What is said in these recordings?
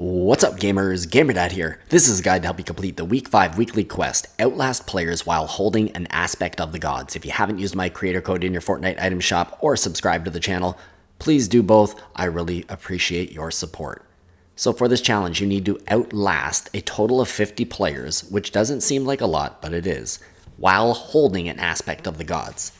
What's up gamers, GamerDad here. This is a guide to help you complete the Week 5 weekly quest, Outlast players while holding an aspect of the gods. If you haven't used my creator code in your Fortnite item shop or subscribed to the channel, please do both. I really appreciate your support. So for this challenge, you need to outlast a total of 50 players, which doesn't seem like a lot, but it is, while holding an aspect of the gods.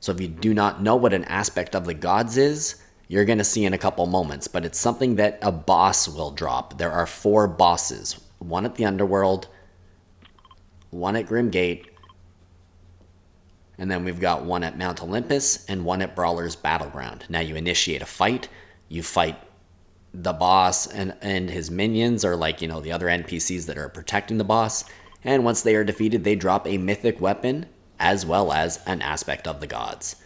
So if you do not know what an aspect of the gods is, you're going to see in a couple moments, but it's something that a boss will drop. There are 4 bosses, one at the Underworld, one at Grimgate, and then we've got one at Mount Olympus and one at Brawler's Battleground. Now you initiate a fight, you fight the boss and his minions, or like, the other NPCs that are protecting the boss, and once they are defeated, they drop a mythic weapon as well as an aspect of the gods.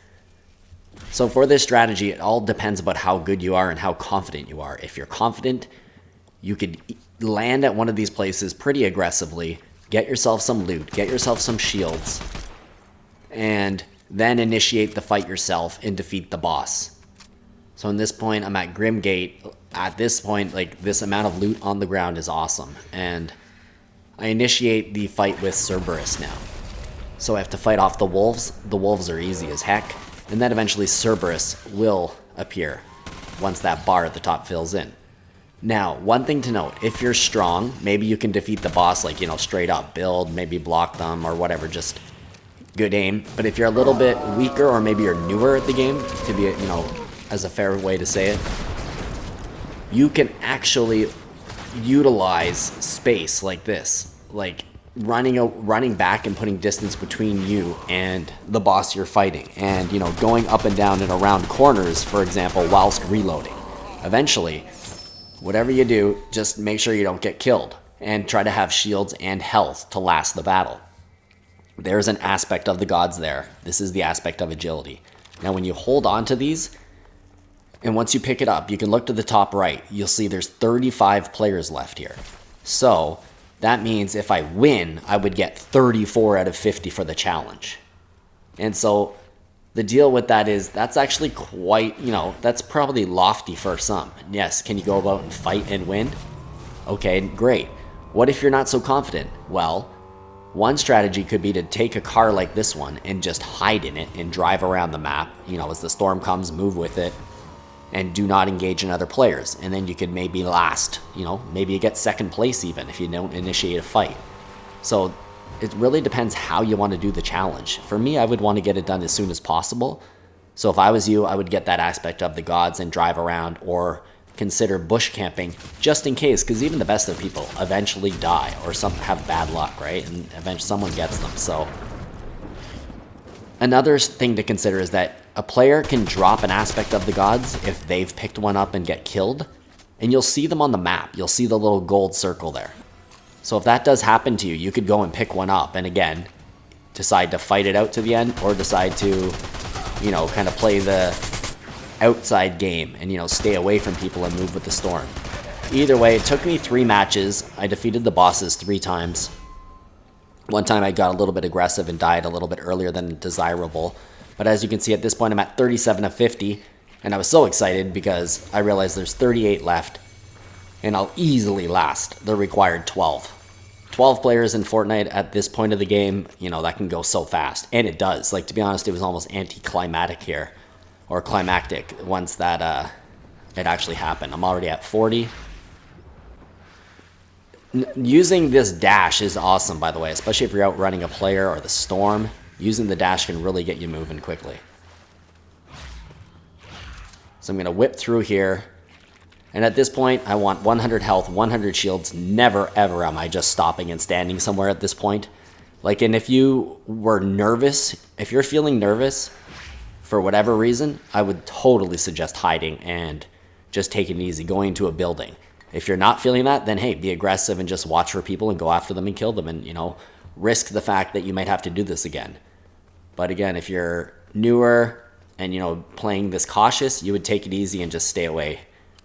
So for this strategy, it all depends about how good you are and how confident you are. If you're confident, you could land at one of these places pretty aggressively, get yourself some loot, get yourself some shields, and then initiate the fight yourself and defeat the boss. So in this point, I'm at Grimgate. At this point, this amount of loot on the ground is awesome. And I initiate the fight with Cerberus now. So I have to fight off the wolves. The wolves are easy as heck. And then eventually Cerberus will appear once that bar at the top fills in. Now, one thing to note, if you're strong, maybe you can defeat the boss straight up build, maybe block them or whatever, just good aim. But if you're a little bit weaker, or maybe you're newer at the game, to be, as a fair way to say it, you can actually utilize space like this, like running back and putting distance between you and the boss you're fighting, and going up and down and around corners, for example, whilst reloading. Eventually, whatever you do, just make sure you don't get killed and try to have shields and health to last the battle. There's an aspect of the gods there. This is the aspect of agility. Now when you hold on to these, and once you pick it up, you can look to the top right, you'll see there's 35 players left here. So that means if I win, I would get 34 out of 50 for the challenge. And so the deal with that is that's actually quite, that's probably lofty for some. Yes, can you go about and fight and win? Okay, great. What if you're not so confident? Well, one strategy could be to take a car like this one and just hide in it and drive around the map. As the storm comes, move with it, and do not engage in other players. And then you could maybe last, maybe you get second place even if you don't initiate a fight. So it really depends how you want to do the challenge. For me, I would want to get it done as soon as possible. So if I was you, I would get that aspect of the gods and drive around, or consider bush camping just in case, because even the best of people eventually die or some have bad luck, right? And eventually someone gets them. So another thing to consider is that a player can drop an aspect of the gods if they've picked one up and get killed, and you'll see them on the map. You'll see the little gold circle there. So if that does happen to you, you could go and pick one up and again decide to fight it out to the end, or decide to kind of play the outside game and stay away from people and move with the storm. Either way, it took me 3 matches. I defeated the bosses 3 times. One time I got a little bit aggressive and died a little bit earlier than desirable. But as you can see, at this point, I'm at 37 of 50. And I was so excited because I realized there's 38 left. And I'll easily last the required 12. 12 players in Fortnite at this point of the game, that can go so fast. And it does. To be honest, it was almost anticlimactic here. Or climactic once that it actually happened. I'm already at 40. Using this dash is awesome, by the way, especially if you're out running a player or the storm. Using the dash can really get you moving quickly. So I'm going to whip through here. And at this point, I want 100 health, 100 shields. Never, ever am I just stopping and standing somewhere at this point. And if you were nervous, if you're feeling nervous for whatever reason, I would totally suggest hiding and just taking it easy, going to a building. If you're not feeling that, then hey, be aggressive and just watch for people and go after them and kill them and, risk the fact that you might have to do this again. But again, if you're newer and, playing this cautious, you would take it easy and just stay away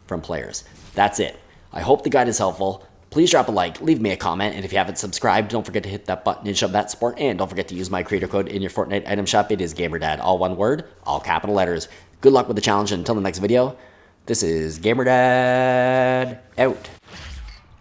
from players. That's it. I hope the guide is helpful. Please drop a like, leave me a comment, and if you haven't subscribed, don't forget to hit that button and show that support, and don't forget to use my creator code in your Fortnite item shop. It is GamerDad, all one word, all capital letters. Good luck with the challenge, and until the next video, this is GamerDad out.